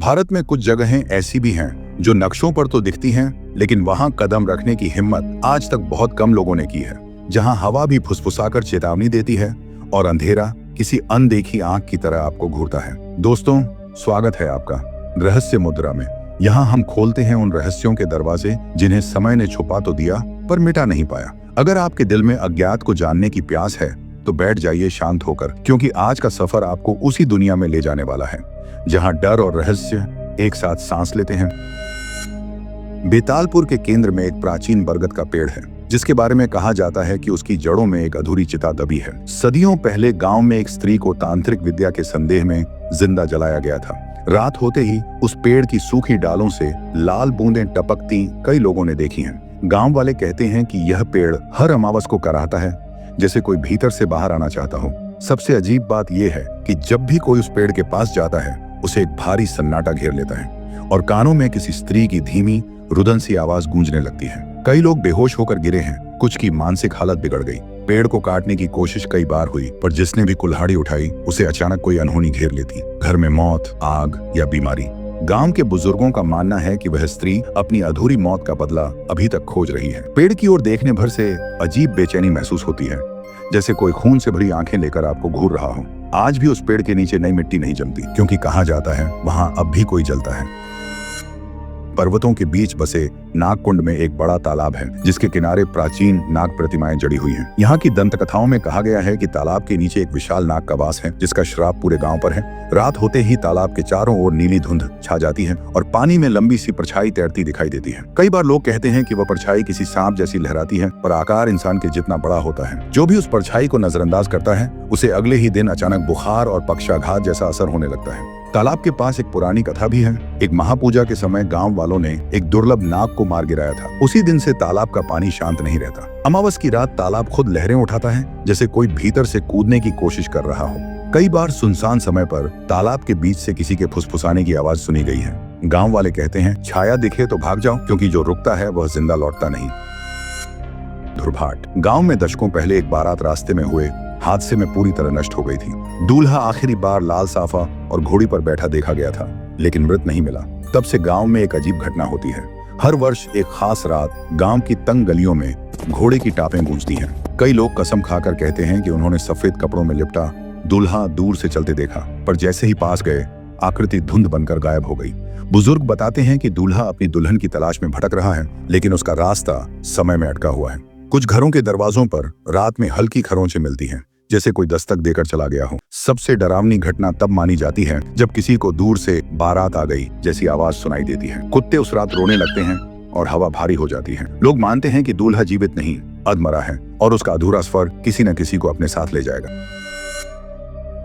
भारत में कुछ जगहें ऐसी भी हैं जो नक्शों पर तो दिखती हैं, लेकिन वहां कदम रखने की हिम्मत आज तक बहुत कम लोगों ने की है। जहां हवा भी फुसफुसाकर चेतावनी देती है और अंधेरा किसी अनदेखी आंख की तरह आपको घूरता है। दोस्तों, स्वागत है आपका रहस्य मुद्रा में। यहाँ हम खोलते हैं उन रहस्यों के दरवाजे जिन्हें समय ने छुपा तो दिया पर मिटा नहीं पाया। अगर आपके दिल में अज्ञात को जानने की प्यास है तो बैठ जाइए शांत होकर, क्योंकि आज का सफर आपको उसी दुनिया में ले जाने वाला है जहां डर और रहस्य एक साथ सांस लेते हैं। बेतालपुर के केंद्र में एक प्राचीन बरगद का पेड़ है जिसके बारे में कहा जाता है कि उसकी जड़ों में एक अधूरी चिता दबी है। सदियों पहले गांव में एक स्त्री को तांत्रिक विद्या के संदेह में जिंदा जलाया गया था। रात होते ही उस पेड़ की सूखी डालों से लाल बूंदें टपकती कई लोगों ने देखी हैं। गांव वाले कहते हैं कि यह पेड़ हर अमावस को कराहता है, जैसे कोई भीतर से बाहर आना चाहता हो। सबसे अजीब बात यह है कि जब भी कोई उस पेड़ के पास जाता है उसे एक भारी सन्नाटा घेर लेता है और कानों में किसी स्त्री की धीमी रुदन सी आवाज गूंजने लगती है। कई लोग बेहोश होकर गिरे हैं, कुछ की मानसिक हालत बिगड़ गई। पेड़ को काटने की कोशिश कई बार हुई, पर जिसने भी कुल्हाड़ी उठाई उसे अचानक कोई अनहोनी घेर लेती। घर में मौत, आग या बीमारी। गांव के बुजुर्गों का मानना है कि वह स्त्री अपनी अधूरी मौत का बदला अभी तक खोज रही है। पेड़ की ओर देखने भर से अजीब बेचैनी महसूस होती है, जैसे कोई खून से भरी आंखें लेकर आपको घूर रहा हो। आज भी उस पेड़ के नीचे नई मिट्टी नहीं जमती, क्योंकि कहा जाता है वहां अब भी कोई जलता है। पर्वतों के बीच बसे नागकुंड में एक बड़ा तालाब है जिसके किनारे प्राचीन नाग प्रतिमाएं जड़ी हुई हैं। यहाँ की दंत कथाओं में कहा गया है कि तालाब के नीचे एक विशाल नाग का वास है जिसका श्राप पूरे गांव पर है। रात होते ही तालाब के चारों ओर नीली धुंध छा जाती है और पानी में लंबी सी परछाई तैरती दिखाई देती है। कई बार लोग कहते हैं कि वह परछाई किसी सांप जैसी लहराती है, पर आकार इंसान के जितना बड़ा होता है। जो भी उस परछाई को नजरअंदाज करता है उसे अगले ही दिन अचानक बुखार और पक्षाघात जैसा असर होने लगता है। तालाब के पास एक पुरानी कथा भी है। एक महापूजा के समय गांव वालों ने एक दुर्लभ नाग को मार गिराया था। उसी दिन से तालाब का पानी शांत नहीं रहता। अमावस की रात तालाब खुद लहरें उठाता है, जैसे कोई भीतर से कूदने की कोशिश कर रहा हो। कई बार सुनसान समय पर तालाब के बीच से किसी के फुसफुसाने की आवाज सुनी गई है। गांव वाले कहते हैं छाया दिखे तो भाग जाओ, क्योंकि जो रुकता है वह जिंदा लौटता नहीं। दुर्भाट। गांव में दशकों पहले एक बारात रास्ते में हुए हादसे में पूरी तरह नष्ट हो गई थी। दूल्हा आखिरी बार लाल साफा और घोड़ी पर बैठा देखा गया था, लेकिन मृत नहीं मिला। तब से गांव में एक अजीब घटना होती है। हर वर्ष एक खास रात गांव की तंग गलियों में घोड़े की टापें गूंजती हैं। कई लोग कसम खाकर कहते हैं कि उन्होंने सफेद कपड़ों में लिपटा दूल्हा दूर से चलते देखा, पर जैसे ही पास गए आकृति धुंध बनकर गायब हो गई। बुजुर्ग बताते हैं कि दूल्हा अपनी दुल्हन की तलाश में भटक रहा है, लेकिन उसका रास्ता समय में अटका हुआ है। कुछ घरों के दरवाजों पर रात में हल्की खरोंचें मिलती हैं, जैसे कोई दस्तक देकर चला गया हो। सबसे डरावनी घटना तब मानी जाती है जब किसी को दूर से बारात आ गई जैसी आवाज सुनाई देती है। कुत्ते उस रात रोने लगते हैं और हवा भारी हो जाती है। लोग मानते हैं कि दूल्हा जीवित नहीं, अधमरा है और उसका अधूरा सफर किसी न किसी को अपने साथ ले जाएगा।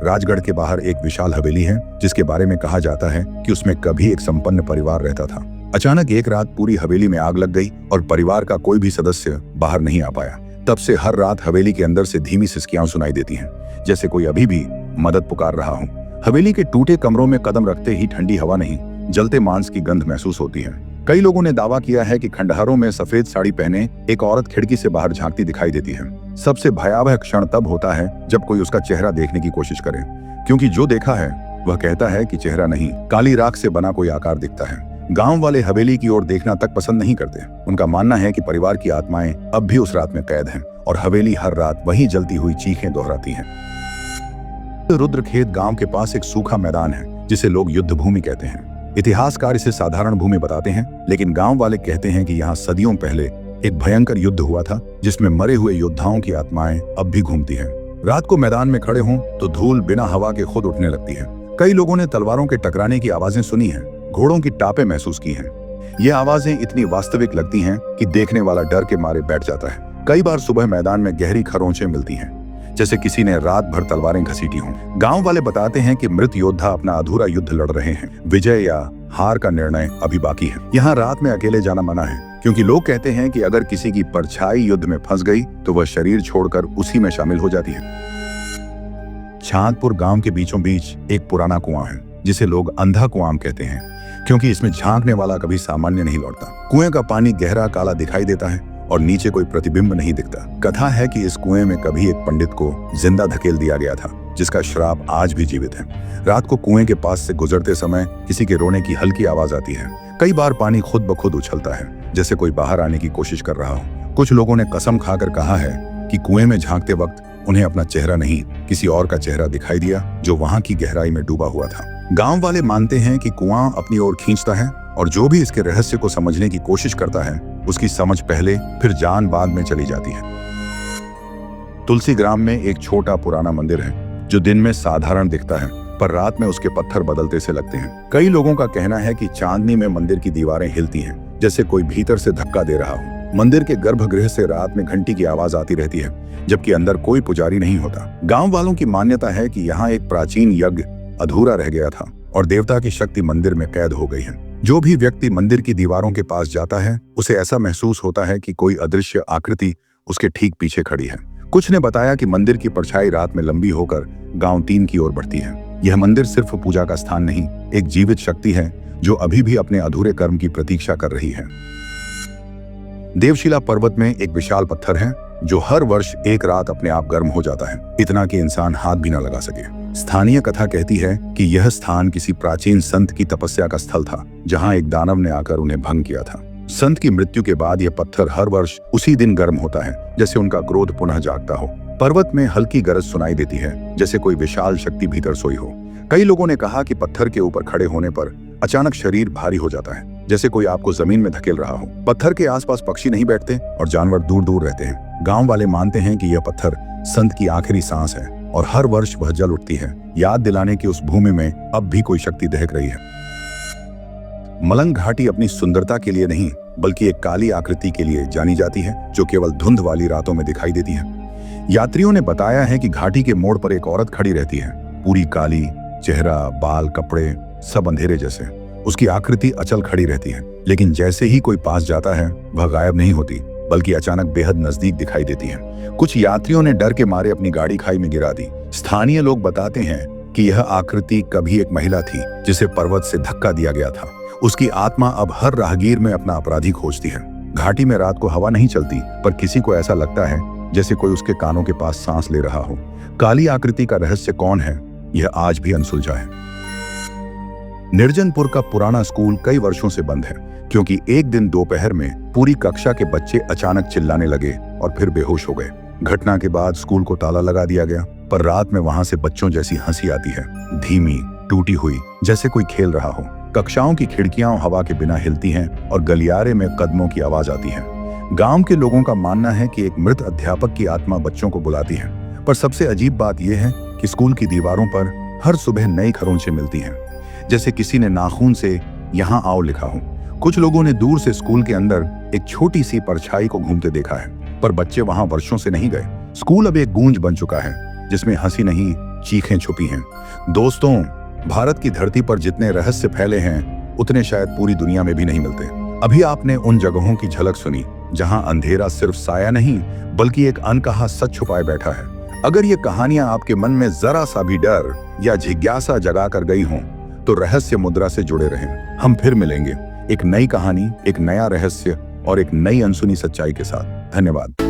राजगढ़ के बाहर एक विशाल हवेली है जिसके बारे में कहा जाता है कि उसमें कभी एक संपन्न परिवार रहता था। अचानक एक रात पूरी हवेली में आग लग गई और परिवार का कोई भी सदस्य बाहर नहीं आ पाया। तब से हर रात हवेली के अंदर से धीमी सिसकियां सुनाई देती हैं, जैसे कोई अभी भी मदद पुकार रहा हो। हवेली के टूटे कमरों में कदम रखते ही ठंडी हवा नहीं, जलते मांस की गंध महसूस होती है। कई लोगों ने दावा किया है कि खंडहरों में सफेद साड़ी पहने एक औरत खिड़की से बाहर झांकती दिखाई देती है। सबसे भयावह क्षण तब होता है जब कोई उसका चेहरा देखने की कोशिश करे, क्योंकि जो देखा है वह कहता है कि चेहरा नहीं, काली राख से बना कोई आकार दिखता है। गांव वाले हवेली की ओर देखना तक पसंद नहीं करते। उनका मानना है कि परिवार की आत्माएं अब भी उस रात में कैद हैं और हवेली हर रात वहीं जलती हुई चीखें दोहराती हैं। रुद्रखेत गांव के पास एक सूखा मैदान है जिसे लोग युद्ध भूमि कहते हैं। इतिहासकार इसे साधारण भूमि बताते हैं, लेकिन गांव वाले कहते हैं कि यहाँ सदियों पहले एक भयंकर युद्ध हुआ था जिसमें मरे हुए योद्धाओं की आत्माएं अब भी घूमती हैं। रात को मैदान में खड़े हों तो धूल बिना हवा के खुद उठने लगती है। कई लोगों ने तलवारों के टकराने की आवाजें सुनी हैं, घोड़ों की टापें महसूस की हैं। ये आवाजें इतनी वास्तविक लगती हैं कि देखने वाला डर के मारे बैठ जाता है। कई बार सुबह मैदान में गहरी खरोंचें मिलती हैं, जैसे किसी ने रात भर तलवारें घसीटी हों। गांव वाले बताते हैं कि मृत योद्धा अपना अधूरा युद्ध लड़ रहे हैं। विजय या हार का निर्णय अभी बाकी है। यहाँ रात में अकेले जाना मना है, क्योंकि लोग कहते हैं कि अगर किसी की परछाई युद्ध में फंस गई तो वह शरीर छोड़कर उसी में शामिल हो जाती है। चांदपुर गांव के बीचों बीच एक पुराना कुआं है जिसे लोग अंधा कुआं कहते हैं, क्योंकि इसमें झांकने वाला कभी सामान्य नहीं लौटता। कुएं का पानी गहरा काला दिखाई देता है और नीचे कोई प्रतिबिंब नहीं दिखता। कथा है कि इस कुएं में कभी एक पंडित को जिंदा धकेल दिया गया था, जिसका श्राप आज भी जीवित है। रात को कुएं के पास से गुजरते समय किसी के रोने की हल्की आवाज आती है। कई बार पानी खुद ब खुद उछलता है, जैसे कोई बाहर आने की कोशिश कर रहा हो। कुछ लोगों ने कसम खाकर कहा है कि कुएं में झांकते वक्त उन्हें अपना चेहरा नहीं, किसी और का चेहरा दिखाई दिया जो वहां की गहराई में डूबा हुआ था। गांव वाले मानते हैं कि कुआं अपनी ओर खींचता है और जो भी इसके रहस्य को समझने की कोशिश करता है उसकी समझ पहले फिर जान बाद में चली जाती है। तुलसी ग्राम में एक छोटा पुराना मंदिर है जो दिन में साधारण दिखता है, पर रात में उसके पत्थर बदलते से लगते हैं। कई लोगों का कहना है कि चांदनी में मंदिर की दीवारें हिलती हैं, जैसे कोई भीतर से धक्का दे रहा हो। मंदिर के गर्भगृह से रात में घंटी की आवाज आती रहती है, जबकि अंदर कोई पुजारी नहीं होता। गांव वालों की मान्यता है कि यहाँ एक प्राचीन यज्ञ अधूरा रह गया था और देवता की शक्ति मंदिर में कैद हो गई है। जो भी व्यक्ति मंदिर की दीवारों के पास जाता है उसे ऐसा महसूस होता है कि कोई अदृश्य आकृति उसके ठीक पीछे खड़ी है। कुछ ने बताया कि मंदिर की परछाई रात में लंबी होकर गांव 3 की ओर बढ़ती है। यह मंदिर सिर्फ पूजा का स्थान नहीं, एक जीवित शक्ति है जो अभी भी अपने अधूरे कर्म की प्रतीक्षा कर रही है। देवशिला पर्वत में एक विशाल पत्थर है जो हर वर्ष एक रात अपने आप गर्म हो जाता है, इतना कि इंसान हाथ भी न लगा सके। स्थानीय कथा कहती है कि यह स्थान किसी प्राचीन संत की तपस्या का स्थल था, जहां एक दानव ने आकर उन्हें भंग किया था। संत की मृत्यु के बाद यह पत्थर हर वर्ष उसी दिन गर्म होता है, जैसे उनका क्रोध पुनः जागता हो। पर्वत में हल्की गरज सुनाई देती है, जैसे कोई विशाल शक्ति भीतर सोई हो। कई लोगों ने कहा कि पत्थर के ऊपर खड़े होने पर अचानक शरीर भारी हो जाता है, जैसे कोई आपको जमीन में धकेल रहा हो। पत्थर के आसपास पक्षी नहीं बैठते और जानवर दूर दूर रहते हैं। गांव वाले मानते हैं कि यह पत्थर संत की आखिरी सांस है और हर वर्ष वह जल उठती है, याद दिलाने की उस भूमि में अब भी कोई शक्ति दहक रही है। मलंग घाटी अपनी सुंदरता के लिए नहीं, बल्कि एक काली आकृति के लिए जानी जाती है जो केवल धुंध वाली रातों में दिखाई देती है। यात्रियों ने बताया है कि घाटी के मोड़ पर एक औरत खड़ी रहती है, पूरी काली, चेहरा, बाल, कपड़े सब अंधेरे जैसे। उसकी आकृति अचल खड़ी रहती है, लेकिन जैसे ही कोई पास जाता है वह गायब नहीं होती, बल्कि अचानक बेहद नजदीक दिखाई देती है। कुछ यात्रियों ने डर के मारे अपनी गाड़ी खाई में गिरा दी। स्थानीय लोग बताते हैं कि यह आकृति कभी एक महिला थी जिसे पर्वत से धक्का दिया गया था। उसकी आत्मा अब हर राहगीर में अपना अपराधी खोजती है। घाटी में रात को हवा नहीं चलती, पर किसी को ऐसा लगता है जैसे कोई उसके कानों के पास सांस ले रहा हो। काली आकृति का रहस्य कौन है, यह आज भी अनसुलझा है। निर्जनपुर का पुराना स्कूल कई वर्षों से बंद है, क्योंकि एक दिन दोपहर में पूरी कक्षा के बच्चे अचानक चिल्लाने लगे और फिर बेहोश हो गए। घटना के बाद स्कूल को ताला लगा दिया गया, पर रात में वहां से बच्चों जैसी हंसी आती है, धीमी, टूटी हुई, जैसे कोई खेल रहा हो। कक्षाओं की खिड़कियां हवा के बिना हिलती हैं और गलियारे में कदमों की आवाज आती है। गांव के लोगों का मानना है कि एक मृत अध्यापक की आत्मा बच्चों को बुलाती है। पर सबसे अजीब बात यह है कि स्कूल की दीवारों पर हर सुबह नई खरोंचें मिलती हैं, जैसे किसी ने नाखून से यहाँ आओ लिखा हो। कुछ लोगों ने दूर से स्कूल के अंदर एक छोटी सी परछाई को घूमते देखा है, पर बच्चे वहां वर्षों से नहीं गए। स्कूल अब एक गूंज बन चुका है, जिसमें हंसी नहीं, चीखें छुपी हैं। दोस्तों, भारत की धरती पर जितने रहस्य फैले हैं उतने शायद पूरी दुनिया में भी नहीं मिलते। अभी आपने उन जगहों की झलक सुनी जहां अंधेरा सिर्फ साया नहीं, बल्कि एक अनकहा सच छुपाए बैठा है। अगर ये कहानियां आपके मन में जरा सा भी डर या जिज्ञासा जगा कर गई हों, तो रहस्य मुद्रा से जुड़े रहें। हम फिर मिलेंगे एक नई कहानी, एक नया रहस्य और एक नई अनसुनी सच्चाई के साथ। धन्यवाद।